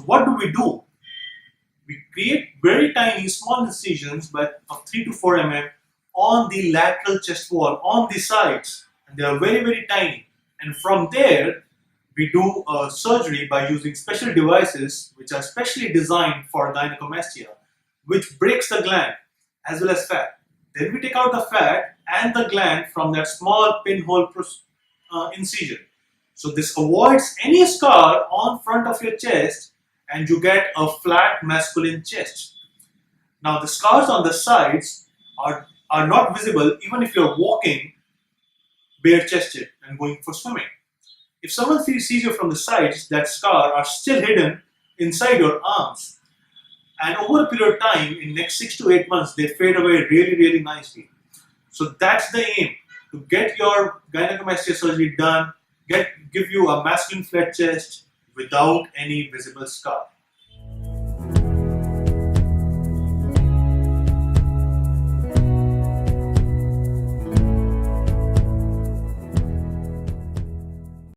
what do? We create very tiny small incisions of 3 to 4 mm on the lateral chest wall, on the sides, and they are very, very tiny. And from there, we do surgery by using special devices which are specially designed for gynecomastia, which breaks the gland as well as fat. Then we take out the fat and the gland from that small pinhole incision. So this avoids any scar on front of your chest, and you get a flat masculine chest. Now the scars on the sides are not visible even if you're walking bare chested and going for swimming. If someone sees you from the sides, that scar are still hidden inside your arms. And over a period of time, in next 6 to 8 months, they fade away really, really nicely. So that's the aim, to get your gynecomastia surgery done, give you a masculine flat chest without any visible scar.